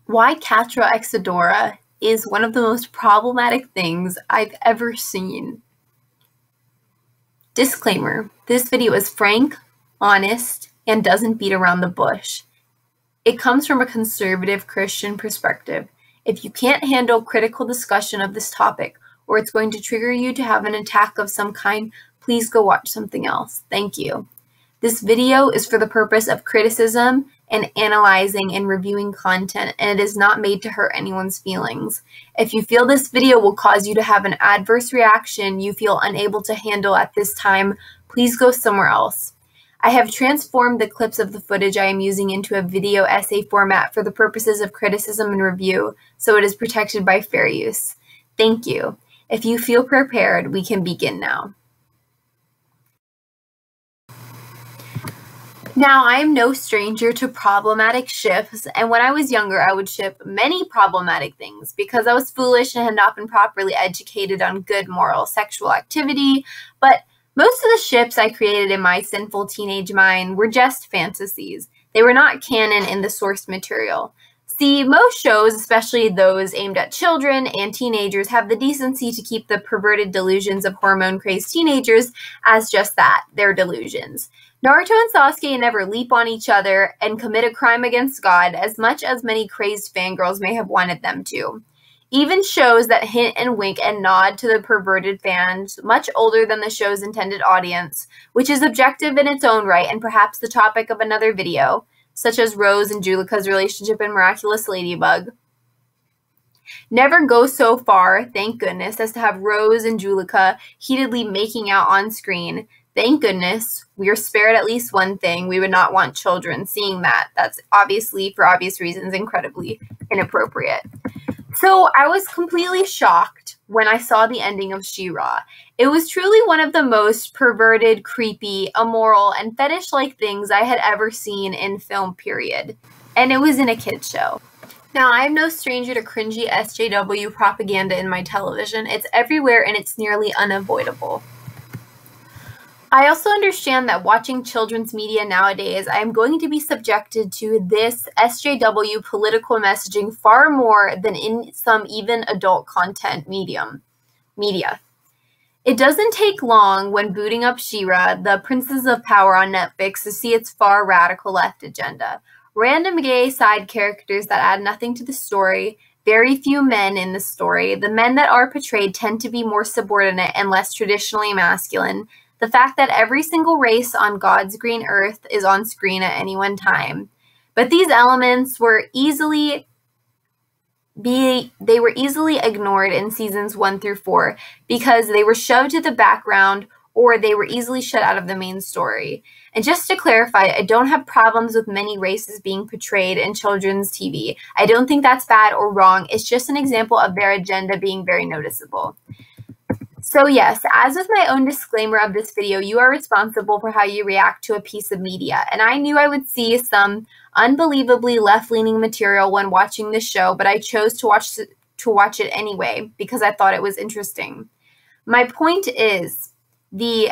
Why Catra x Adora is one of the most problematic things I've ever seen. Disclaimer, this video is frank, honest, and doesn't beat around the bush. It comes from a conservative Christian perspective. If you can't handle critical discussion of this topic, or it's going to trigger you to have an attack of some kind, please go watch something else. Thank you. This video is for the purpose of criticism and analyzing and reviewing content, and it is not made to hurt anyone's feelings. If you feel this video will cause you to have an adverse reaction you feel unable to handle at this time, please go somewhere else. I have transformed the clips of the footage I am using into a video essay format for the purposes of criticism and review, so it is protected by fair use. Thank you. If you feel prepared, we can begin now. Now, I am no stranger to problematic ships, and when I was younger, I would ship many problematic things because I was foolish and had not been properly educated on good moral sexual activity, but most of the ships I created in my sinful teenage mind were just fantasies. They were not canon in the source material. See, most shows, especially those aimed at children and teenagers, have the decency to keep the perverted delusions of hormone-crazed teenagers as just that, their delusions. Naruto and Sasuke never leap on each other and commit a crime against God as much as many crazed fangirls may have wanted them to. Even shows that hint and wink and nod to the perverted fans, much older than the show's intended audience, which is objective in its own right and perhaps the topic of another video, such as Rose and Julica's relationship in Miraculous Ladybug, never go so far, thank goodness, as to have Rose and Julica heatedly making out on screen. Thank goodness, we are spared at least one thing. We would not want children seeing that. That's obviously, for obvious reasons, incredibly inappropriate. So I was completely shocked when I saw the ending of She-Ra. It was truly one of the most perverted, creepy, immoral, and fetish-like things I had ever seen in film, period. And it was in a kid's show. Now, I am no stranger to cringy SJW propaganda in my television. It's everywhere and it's nearly unavoidable. I also understand that watching children's media nowadays, I am going to be subjected to this SJW political messaging far more than in some even adult content media. It doesn't take long when booting up She-Ra, the Princess of Power on Netflix, to see its far radical left agenda. Random gay side characters that add nothing to the story, very few men in the story. The men that are portrayed tend to be more subordinate and less traditionally masculine. The fact that every single race on God's green earth is on screen at any one time. But these elements were easily ignored in seasons 1 through 4 because they were shoved to the background or they were easily shut out of the main story. And just to clarify, I don't have problems with many races being portrayed in children's TV. I don't think that's bad or wrong. It's just an example of their agenda being very noticeable. So yes, as with my own disclaimer of this video, you are responsible for how you react to a piece of media. And I knew I would see some unbelievably left-leaning material when watching this show, but I chose to watch it anyway because I thought it was interesting. My point is, the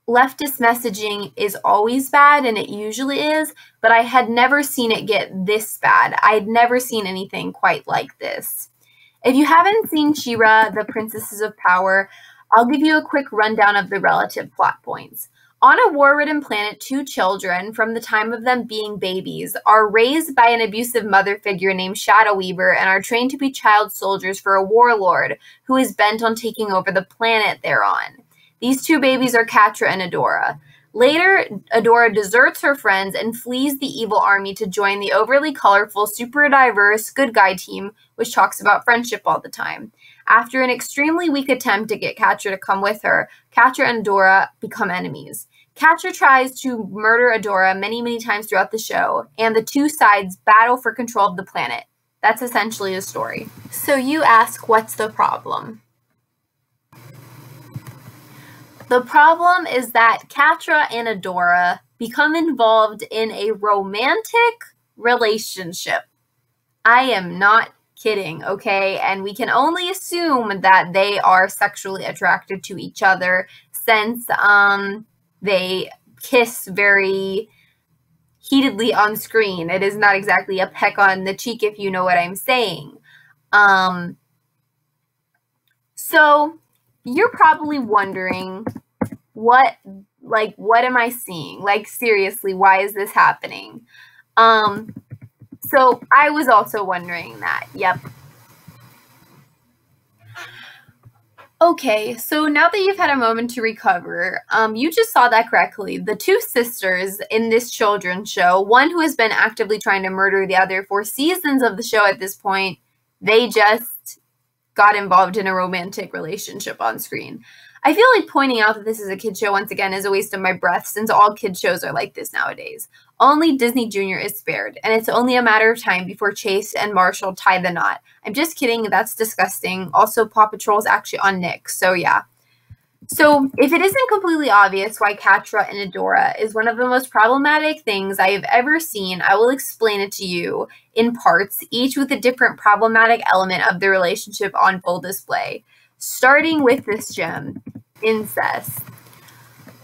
leftist messaging is always bad, and it usually is, but I had never seen it get this bad. I had never seen anything quite like this. If you haven't seen She-Ra, the Princesses of Power, I'll give you a quick rundown of the relative plot points. On a war-ridden planet, 2 children, from the time of them being babies, are raised by an abusive mother figure named Shadow Weaver and are trained to be child soldiers for a warlord who is bent on taking over the planet they're on. These 2 babies are Catra and Adora. Later, Adora deserts her friends and flees the evil army to join the overly colorful, super diverse good guy team, which talks about friendship all the time. After an extremely weak attempt to get Catra to come with her, Catra and Adora become enemies. Catra tries to murder Adora many times throughout the show, and the 2 sides battle for control of the planet. That's essentially the story. So you ask, what's the problem? The problem is that Catra and Adora become involved in a romantic relationship. I am not kidding, okay? And we can only assume that they are sexually attracted to each other since they kiss very heatedly on screen. It is not exactly a peck on the cheek, if you know what I'm saying. So you're probably wondering, what am I seeing? Like, seriously, why is this happening? So I was also wondering that. Yep. Okay, so now that you've had a moment to recover, you just saw that correctly. The two sisters in this children's show, one who has been actively trying to murder the other for seasons of the show at this point, they just got involved in a romantic relationship on screen. I feel like pointing out that this is a kid show once again is a waste of my breath, since all kid shows are like this nowadays. Only Disney Junior is spared, and it's only a matter of time before Chase and Marshall tie the knot. I'm just kidding, that's disgusting. Also, Paw Patrol's actually on Nick, so yeah. So, if it isn't completely obvious why Catra and Adora is one of the most problematic things I have ever seen, I will explain it to you in parts, each with a different problematic element of the relationship on full display. Starting with this gem, incest.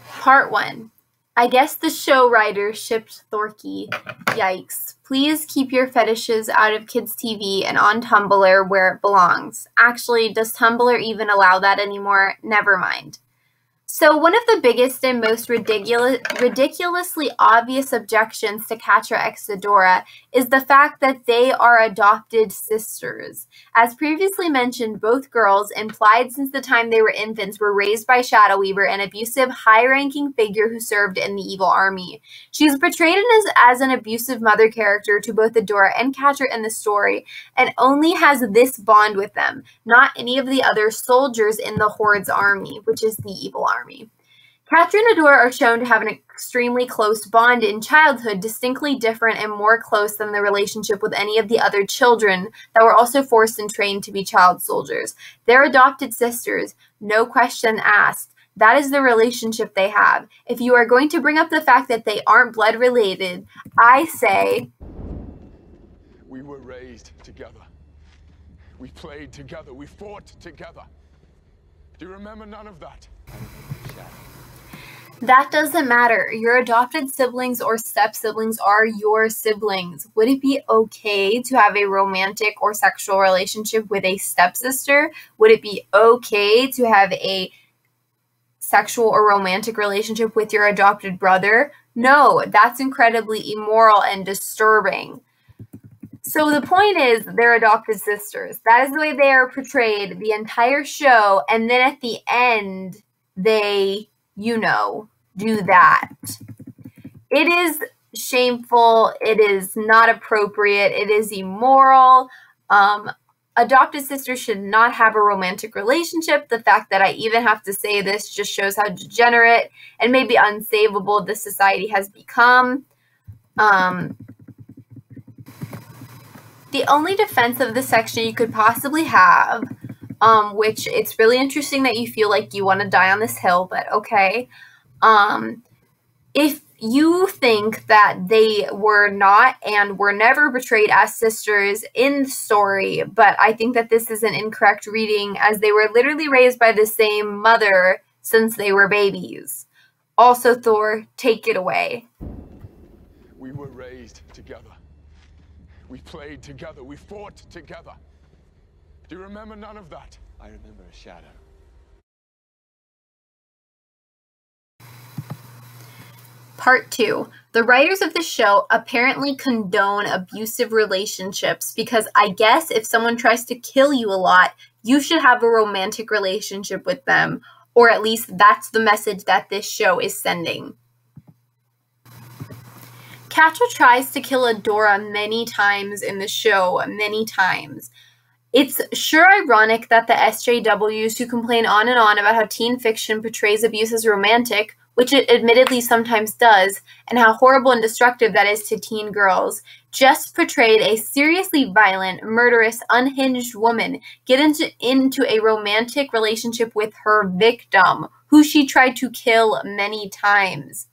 Part 1. I guess the show writer shipped Thorky. Yikes. Please keep your fetishes out of kids' TV and on Tumblr where it belongs. Actually, does Tumblr even allow that anymore? Never mind. So one of the biggest and most ridiculously obvious objections to Catra x Adora is the fact that they are adopted sisters. As previously mentioned, both girls, implied since the time they were infants, were raised by Shadow Weaver, an abusive, high-ranking figure who served in the evil army. She is portrayed as an abusive mother character to both Adora and Catra in the story, and only has this bond with them, not any of the other soldiers in the Horde's army, which is the evil army. Catra and Adora are shown to have an extremely close bond in childhood, distinctly different and more close than the relationship with any of the other children that were also forced and trained to be child soldiers. They're adopted sisters, no question asked. That is the relationship they have. If you are going to bring up the fact that they aren't blood related, I say, we were raised together. We played together. We fought together. Do you remember none of that? That doesn't matter. Your adopted siblings or step-siblings are your siblings. Would it be okay to have a romantic or sexual relationship with a stepsister? Would it be okay to have a sexual or romantic relationship with your adopted brother? No, that's incredibly immoral and disturbing. So the point is, they're adopted sisters. That is the way they are portrayed the entire show, and then at the end, they, do that. It is shameful. It is not appropriate. It is immoral. Adopted sisters should not have a romantic relationship. The fact that I even have to say this just shows how degenerate and maybe unsavable this society has become. The only defense of this section you could possibly have, which it's really interesting that you feel like you want to die on this hill, but okay. If you think that they were not and were never portrayed as sisters in the story, but I think that this is an incorrect reading, as they were literally raised by the same mother since they were babies. Also, Thor, take it away. We were raised together. We played together. We fought together. Do you remember none of that? I remember a shadow. Part 2. The writers of the show apparently condone abusive relationships because I guess if someone tries to kill you a lot, you should have a romantic relationship with them, or at least that's the message that this show is sending. Catra tries to kill Adora many times in the show, many times. It's sure ironic that the SJWs who complain on and on about how teen fiction portrays abuse as romantic, which it admittedly sometimes does, and how horrible and destructive that is to teen girls, just portrayed a seriously violent, murderous, unhinged woman get into a romantic relationship with her victim, who she tried to kill many times.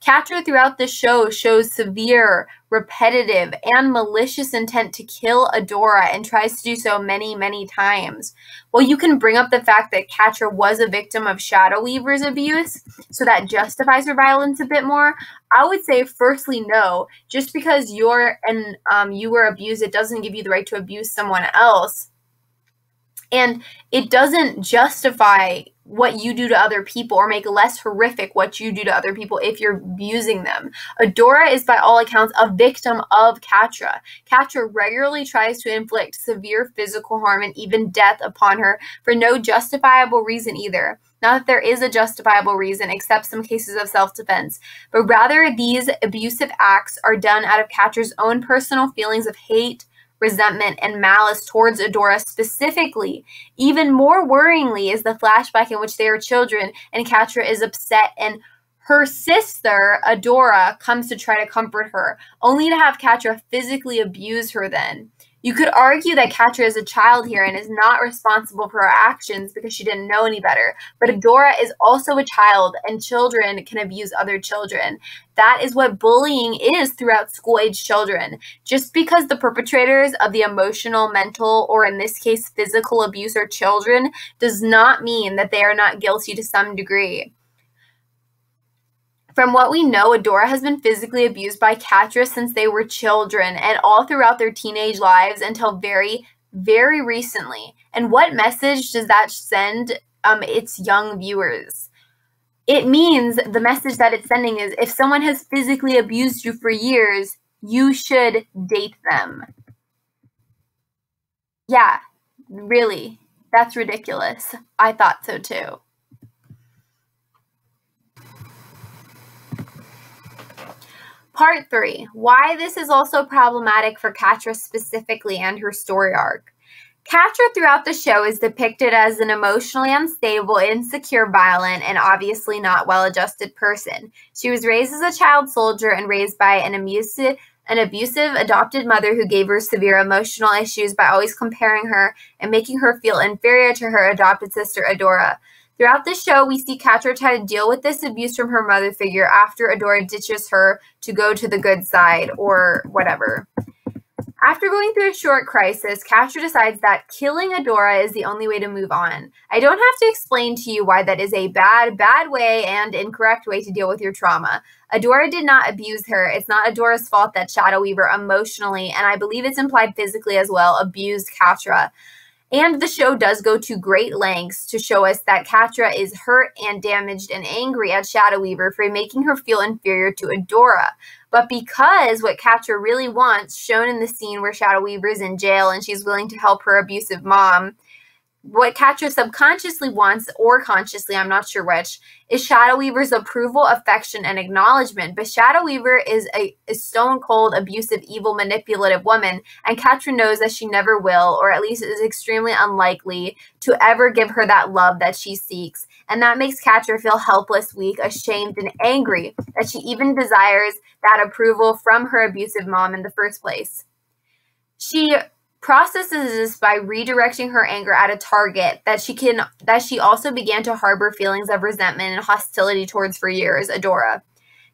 Catra throughout the show shows severe, repetitive, and malicious intent to kill Adora and tries to do so many, many times. Well, you can bring up the fact that Catra was a victim of Shadow Weaver's abuse, so that justifies her violence a bit more. I would say, firstly, no. Just because you were abused, it doesn't give you the right to abuse someone else. And it doesn't justify what you do to other people or make less horrific what you do to other people if you're abusing them. Adora is, by all accounts, a victim of Catra. Catra regularly tries to inflict severe physical harm and even death upon her for no justifiable reason either. Not that there is a justifiable reason, except some cases of self-defense, but rather these abusive acts are done out of Catra's own personal feelings of hate, resentment, and malice towards Adora specifically. Even more worryingly is the flashback in which they are children and Catra is upset and her sister, Adora, comes to try to comfort her, only to have Catra physically abuse her then. You could argue that Catra is a child here and is not responsible for her actions because she didn't know any better, but Adora is also a child and children can abuse other children. That is what bullying is throughout school-age children. Just because the perpetrators of the emotional, mental, or in this case physical abuse are children does not mean that they are not guilty to some degree. From what we know, Adora has been physically abused by Catra since they were children and all throughout their teenage lives until very, very recently. And what message does that send its young viewers? It means the message that it's sending is if someone has physically abused you for years, you should date them. Yeah, really. That's ridiculous. I thought so too. Part 3. Why this is also problematic for Catra specifically and her story arc. Catra throughout the show is depicted as an emotionally unstable, insecure, violent, and obviously not well-adjusted person. She was raised as a child soldier and raised by an abusive adopted mother who gave her severe emotional issues by always comparing her and making her feel inferior to her adopted sister, Adora. Throughout the show, we see Catra try to deal with this abuse from her mother figure after Adora ditches her to go to the good side, or whatever. After going through a short crisis, Catra decides that killing Adora is the only way to move on. I don't have to explain to you why that is a bad way and incorrect way to deal with your trauma. Adora did not abuse her. It's not Adora's fault that Shadow Weaver emotionally, and I believe it's implied physically as well, abused Catra. And the show does go to great lengths to show us that Catra is hurt and damaged and angry at Shadow Weaver for making her feel inferior to Adora. But because what Catra really wants, shown in the scene where Shadow Weaver is in jail and she's willing to help her abusive mom, what Catra subconsciously wants, or consciously, I'm not sure which, is Shadow Weaver's approval, affection, and acknowledgement. But Shadow Weaver is a stone-cold, abusive, evil, manipulative woman, and Catra knows that she never will, or at least is extremely unlikely, to ever give her that love that she seeks. And that makes Catra feel helpless, weak, ashamed, and angry that she even desires that approval from her abusive mom in the first place. She processes this by redirecting her anger at a target that she also began to harbor feelings of resentment and hostility towards for years, Adora.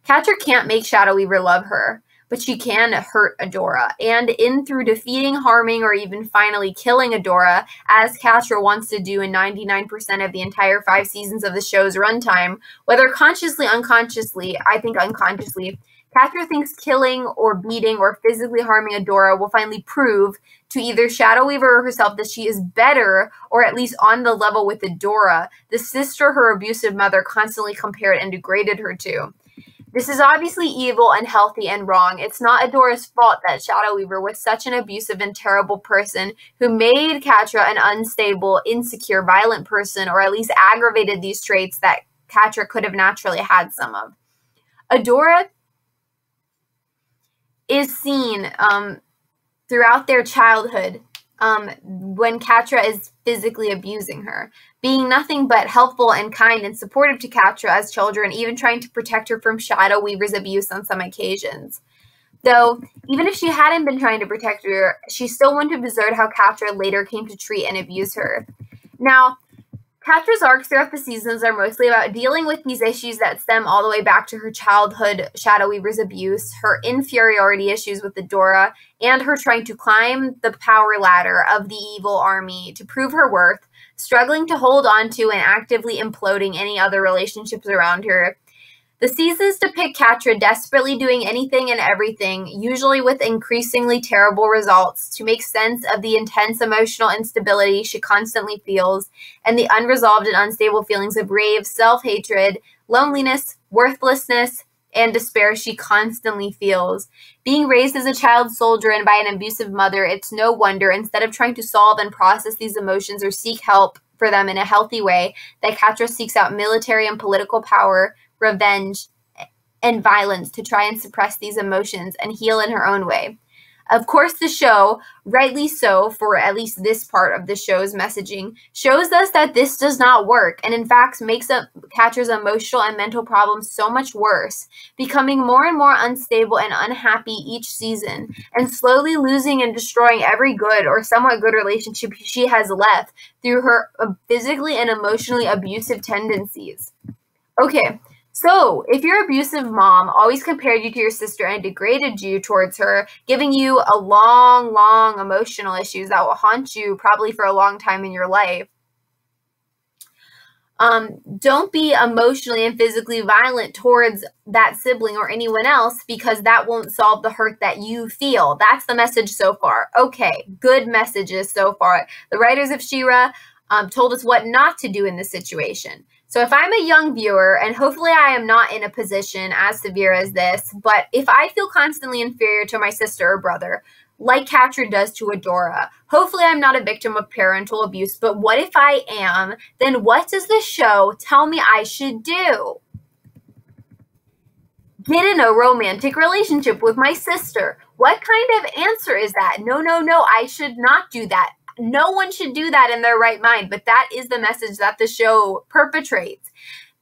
Catra can't make Shadow Weaver love her, but she can hurt Adora. And through defeating, harming, or even finally killing Adora, as Catra wants to do in 99% of the entire 5 seasons of the show's runtime, whether consciously, unconsciously, I think unconsciously, Catra thinks killing or beating or physically harming Adora will finally prove to either Shadow Weaver or herself that she is better, or at least on the level with Adora, the sister her abusive mother constantly compared and degraded her to. This is obviously evil, unhealthy, and wrong. It's not Adora's fault that Shadow Weaver was such an abusive and terrible person who made Catra an unstable, insecure, violent person, or at least aggravated these traits that Catra could have naturally had some of. Adora is seen throughout their childhood when Catra is physically abusing her, being nothing but helpful and kind and supportive to Catra as children, even trying to protect her from Shadow Weaver's abuse on some occasions. Though, even if she hadn't been trying to protect her, she still wouldn't have deserved how Catra later came to treat and abuse her. Now, Catra's arcs throughout the seasons are mostly about dealing with these issues that stem all the way back to her childhood Shadow Weaver's abuse, her inferiority issues with Adora, and her trying to climb the power ladder of the evil army to prove her worth, struggling to hold on to and actively imploding any other relationships around her. The seasons depict Catra desperately doing anything and everything, usually with increasingly terrible results, to make sense of the intense emotional instability she constantly feels, and the unresolved and unstable feelings of rage, self-hatred, loneliness, worthlessness, and despair she constantly feels. Being raised as a child soldier and by an abusive mother, it's no wonder, instead of trying to solve and process these emotions or seek help for them in a healthy way, that Catra seeks out military and political power, revenge, and violence to try and suppress these emotions and heal in her own way. Of course, the show, rightly so for at least this part of the show's messaging, shows us that this does not work, and in fact makes Catra's emotional and mental problems so much worse, becoming more and more unstable and unhappy each season, and slowly losing and destroying every good or somewhat good relationship she has left through her physically and emotionally abusive tendencies. Okay. So, if your abusive mom always compared you to your sister and degraded you towards her, giving you a long emotional issues that will haunt you probably for a long time in your life, don't be emotionally and physically violent towards that sibling or anyone else, because that won't solve the hurt that you feel. That's the message so far. Okay, good messages so far. The writers of She-Ra told us what not to do in this situation. So if I'm a young viewer, and hopefully I am not in a position as severe as this, but if I feel constantly inferior to my sister or brother, like Catra does to Adora, hopefully I'm not a victim of parental abuse, but what if I am? Then what does the show tell me I should do? Get in a romantic relationship with my sister. What kind of answer is that? No, I should not do that. No one should do that in their right mind, but that is the message that the show perpetrates.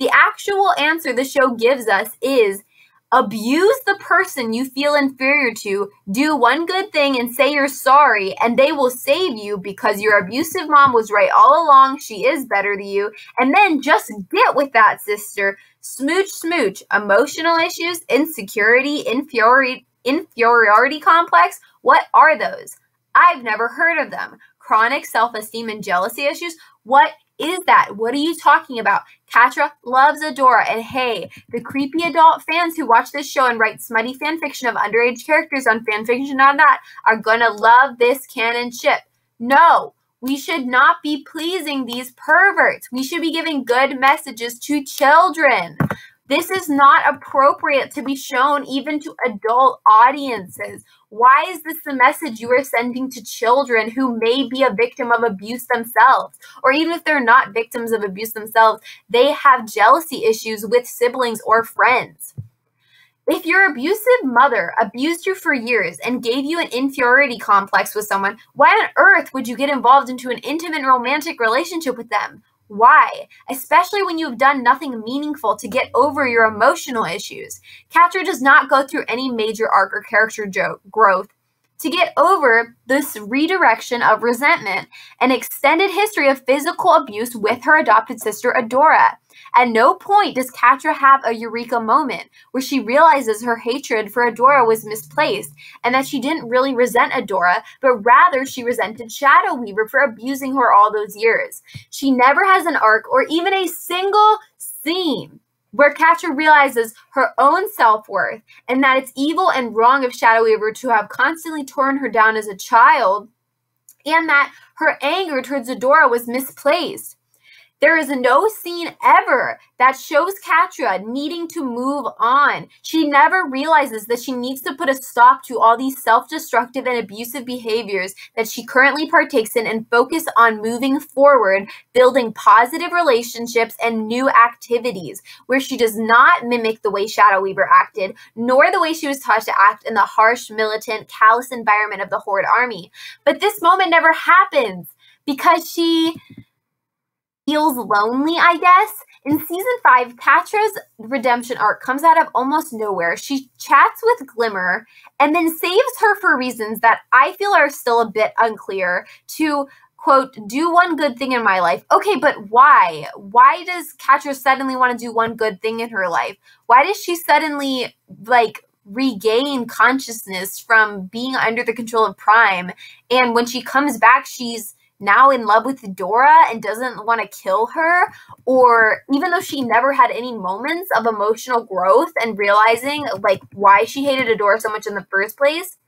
The actual answer the show gives us is abuse the person you feel inferior to, do one good thing and say you're sorry, and they will save you because your abusive mom was right all along. She is better than you. And then just get with that sister. Smooch. Emotional issues, insecurity, inferiority complex. What are those? I've never heard of them. Chronic self-esteem and jealousy issues? What is that? What are you talking about? Catra loves Adora, and hey, the creepy adult fans who watch this show and write smutty fan fiction of underage characters on fanfiction.net are gonna love this canon ship. No, we should not be pleasing these perverts. We should be giving good messages to children. This is not appropriate to be shown even to adult audiences. Why is this the message you are sending to children who may be a victim of abuse themselves? Or even if they're not victims of abuse themselves, they have jealousy issues with siblings or friends. If your abusive mother abused you for years and gave you an inferiority complex with someone, why on earth would you get involved into an intimate romantic relationship with them? Why? Especially when you have done nothing meaningful to get over your emotional issues. Catra does not go through any major arc or character growth to get over this redirection of resentment, an extended history of physical abuse with her adopted sister Adora. At no point does Catra have a eureka moment where she realizes her hatred for Adora was misplaced and that she didn't really resent Adora, but rather she resented Shadow Weaver for abusing her all those years. She never has an arc or even a single scene where Catra realizes her own self-worth and that it's evil and wrong of Shadow Weaver to have constantly torn her down as a child, and that her anger towards Adora was misplaced. There is no scene ever that shows Catra needing to move on. She never realizes that she needs to put a stop to all these self-destructive and abusive behaviors that she currently partakes in and focus on moving forward, building positive relationships and new activities where she does not mimic the way Shadow Weaver acted, nor the way she was taught to act in the harsh, militant, callous environment of the Horde army. But this moment never happens because she feels lonely, I guess. In season 5, Catra's redemption arc comes out of almost nowhere. She chats with Glimmer and then saves her for reasons that I feel are still a bit unclear to quote, do one good thing in my life. Okay, but why? Why does Catra suddenly want to do one good thing in her life? Why does she suddenly, like, regain consciousness from being under the control of Prime? And when she comes back, she's now in love with Adora and doesn't want to kill her? Or even though she never had any moments of emotional growth and realizing, like, why she hated Adora so much in the first place?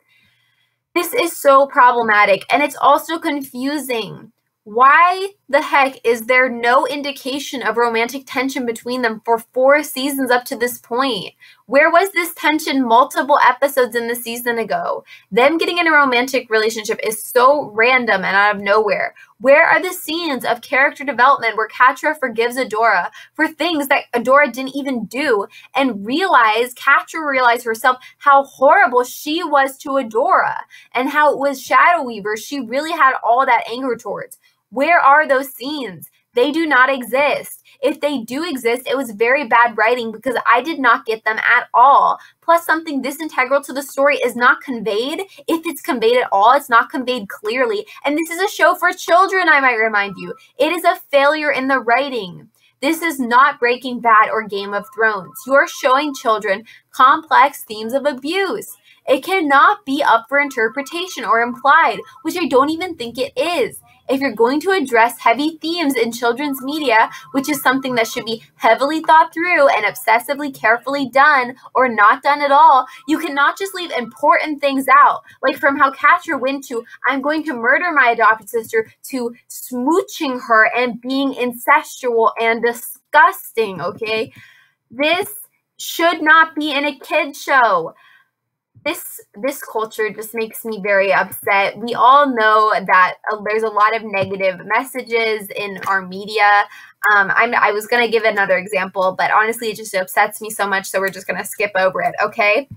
This is so problematic, and it's also confusing. Why the heck is there no indication of romantic tension between them for 4 seasons up to this point? Where was this tension multiple episodes in the season ago? Them getting in a romantic relationship is so random and out of nowhere. Where are the scenes of character development where Catra forgives Adora for things that Adora didn't even do and Catra realized herself how horrible she was to Adora and how it was Shadow Weaver she really had all that anger towards? Where are those scenes? They do not exist. If they do exist, it was very bad writing because I did not get them at all. Plus, something this integral to the story is not conveyed. If it's conveyed at all, it's not conveyed clearly. And this is a show for children, I might remind you. It is a failure in the writing. This is not Breaking Bad or Game of Thrones. You are showing children complex themes of abuse. It cannot be up for interpretation or implied, which I don't even think it is. If you're going to address heavy themes in children's media, which is something that should be heavily thought through and obsessively carefully done or not done at all, you cannot just leave important things out. Like from how Catra went to, I'm going to murder my adopted sister, to smooching her and being incestual and disgusting, okay? This should not be in a kid's show. This culture just makes me very upset. We all know that there's a lot of negative messages in our media. I was going to give another example, but honestly, it just upsets me so much, so we're just going to skip over it, okay?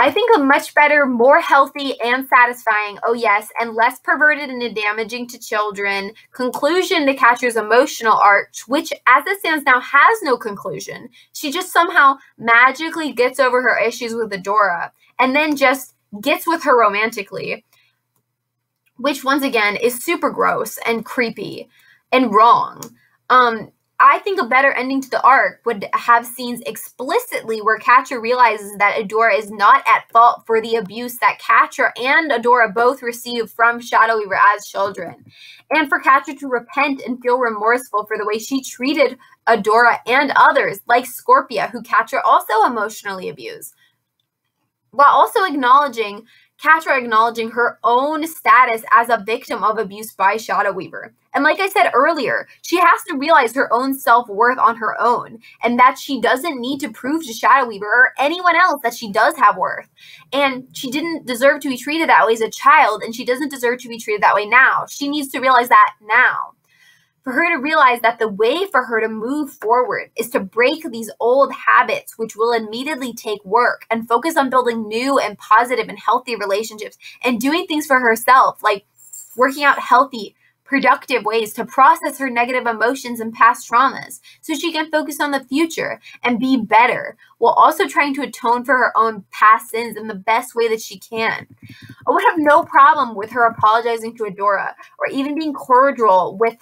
I think a much better, more healthy and satisfying, oh yes, and less perverted and damaging to children conclusion to Catra's emotional arc, which as it stands now has no conclusion. She just somehow magically gets over her issues with Adora and then just gets with her romantically, which once again is super gross and creepy and wrong. I think a better ending to the arc would have scenes explicitly where Catra realizes that Adora is not at fault for the abuse that Catra and Adora both received from Shadow Weaver as children. And for Catra to repent and feel remorseful for the way she treated Adora and others, like Scorpia, who Catra also emotionally abused. While also Catra acknowledging her own status as a victim of abuse by Shadow Weaver. And like I said earlier, she has to realize her own self-worth on her own, and that she doesn't need to prove to Shadow Weaver or anyone else that she does have worth. And she didn't deserve to be treated that way as a child, and she doesn't deserve to be treated that way now. She needs to realize that now. For her to realize that the way for her to move forward is to break these old habits, which will immediately take work, and focus on building new and positive and healthy relationships and doing things for herself, like working out healthy, productive ways to process her negative emotions and past traumas so she can focus on the future and be better, while also trying to atone for her own past sins in the best way that she can. I would have no problem with her apologizing to Adora or even being cordial with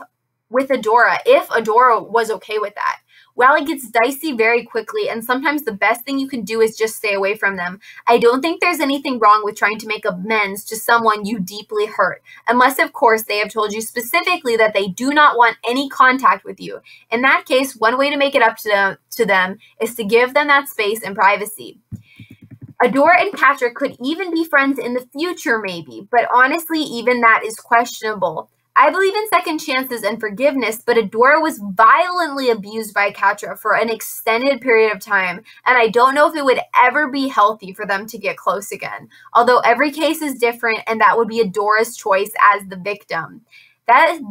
Adora if Adora was okay with that. While it gets dicey very quickly, and sometimes the best thing you can do is just stay away from them, I don't think there's anything wrong with trying to make amends to someone you deeply hurt, unless of course they have told you specifically that they do not want any contact with you. In that case, one way to make it up to them is to give them that space and privacy. Adora and Catra could even be friends in the future maybe, but honestly even that is questionable. I believe in second chances and forgiveness, but Adora was violently abused by Catra for an extended period of time, and I don't know if it would ever be healthy for them to get close again. Although every case is different, and that would be Adora's choice as the victim.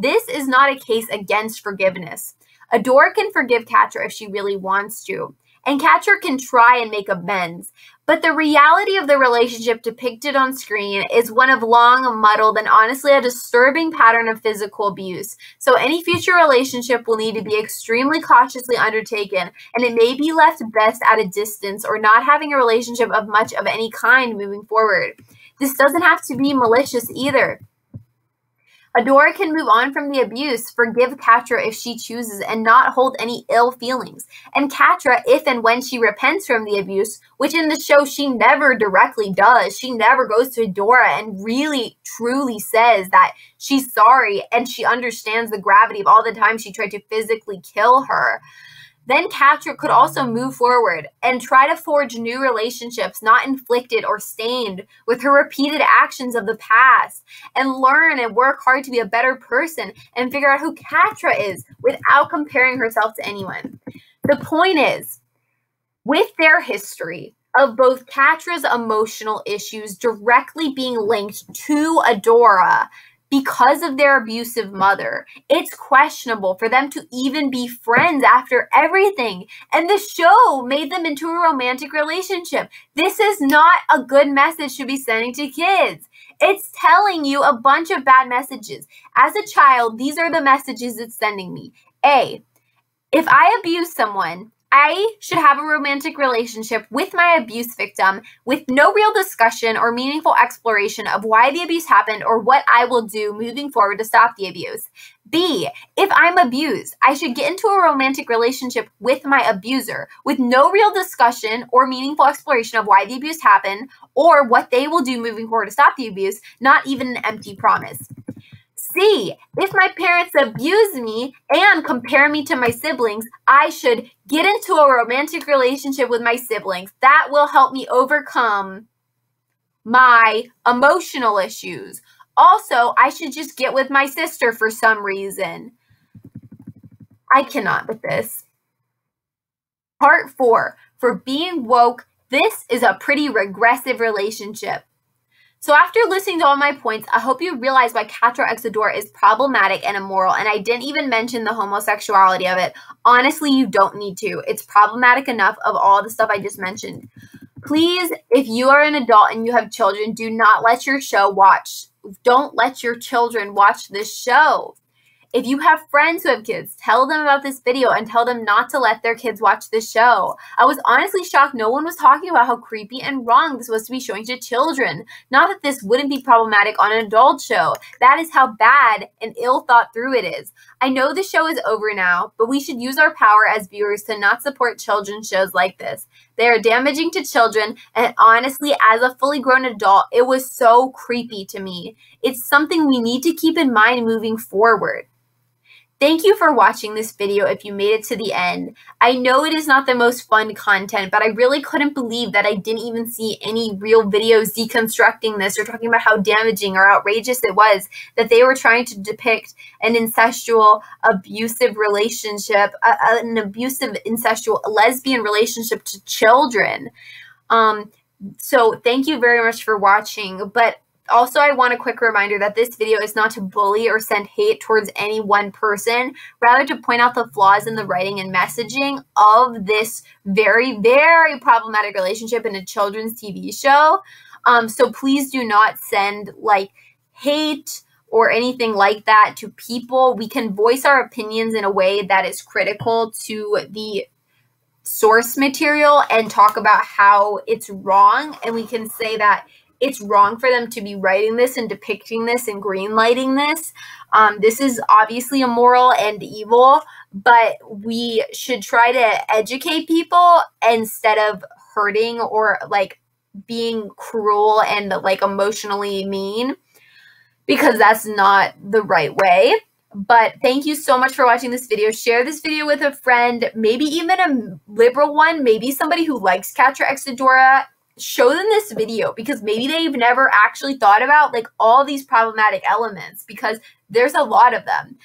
This is not a case against forgiveness. Adora can forgive Catra if she really wants to, and Catra can try and make amends. But the reality of the relationship depicted on screen is one of long, muddled, and honestly a disturbing pattern of physical abuse. So any future relationship will need to be extremely cautiously undertaken, and it may be left best at a distance or not having a relationship of much of any kind moving forward. This doesn't have to be malicious either. Adora can move on from the abuse, forgive Catra if she chooses, and not hold any ill feelings. And Catra, if and when she repents from the abuse, which in the show she never directly does, she never goes to Adora and really, truly says that she's sorry and she understands the gravity of all the times she tried to physically kill her, then Catra could also move forward and try to forge new relationships not inflicted or stained with her repeated actions of the past, and learn and work hard to be a better person and figure out who Catra is without comparing herself to anyone. The point is, with their history of both Catra's emotional issues directly being linked to Adora, because of their abusive mother, it's questionable for them to even be friends after everything. And the show made them into a romantic relationship. This is not a good message to be sending to kids. It's telling you a bunch of bad messages. As a child, these are the messages it's sending me. A, if I abuse someone, I should have a romantic relationship with my abuse victim with no real discussion or meaningful exploration of why the abuse happened or what I will do moving forward to stop the abuse. B, if I'm abused, I should get into a romantic relationship with my abuser with no real discussion or meaningful exploration of why the abuse happened or what they will do moving forward to stop the abuse, not even an empty promise. C, if my parents abuse me and compare me to my siblings, I should get into a romantic relationship with my siblings. That will help me overcome my emotional issues. Also, I should just get with my sister for some reason. I cannot with this. Part 4, for being woke, this is a pretty regressive relationship. So after listening to all my points, I hope you realize why Catra x Adora is problematic and immoral, and I didn't even mention the homosexuality of it. Honestly, you don't need to. It's problematic enough of all the stuff I just mentioned. Please, if you are an adult and you have children, do not let your don't let your children watch this show. If you have friends who have kids, tell them about this video and tell them not to let their kids watch this show. I was honestly shocked no one was talking about how creepy and wrong this was to be showing to children. Not that this wouldn't be problematic on an adult show. That is how bad and ill thought through it is. I know the show is over now, but we should use our power as viewers to not support children's shows like this. They are damaging to children, and honestly, as a fully grown adult, it was so creepy to me. It's something we need to keep in mind moving forward. Thank you for watching this video if you made it to the end. I know it is not the most fun content, but I really couldn't believe that I didn't even see any real videos deconstructing this or talking about how damaging or outrageous it was that they were trying to depict an incestual, abusive relationship, an abusive, incestual, lesbian relationship to children. So thank you very much for watching, but also, I want a quick reminder that this video is not to bully or send hate towards any one person, rather to point out the flaws in the writing and messaging of this very, very problematic relationship in a children's TV show. So please do not send hate or anything like that to people. We can voice our opinions in a way that is critical to the source material and talk about how it's wrong, and we can say that it's wrong for them to be writing this and depicting this and greenlighting this. This is obviously immoral and evil, but we should try to educate people instead of hurting or being cruel and emotionally mean, because that's not the right way. But thank you so much for watching this video. Share this video with a friend, maybe even a liberal one, maybe somebody who likes Catra x Adora. Show them this video because maybe they've never actually thought about all these problematic elements, because there's a lot of them.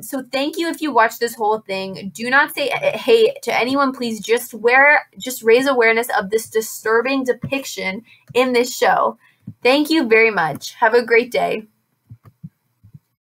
So thank you if you watch this whole thing. Do not say hate to anyone, please. Just raise awareness of this disturbing depiction in this show. Thank you very much. Have a great day.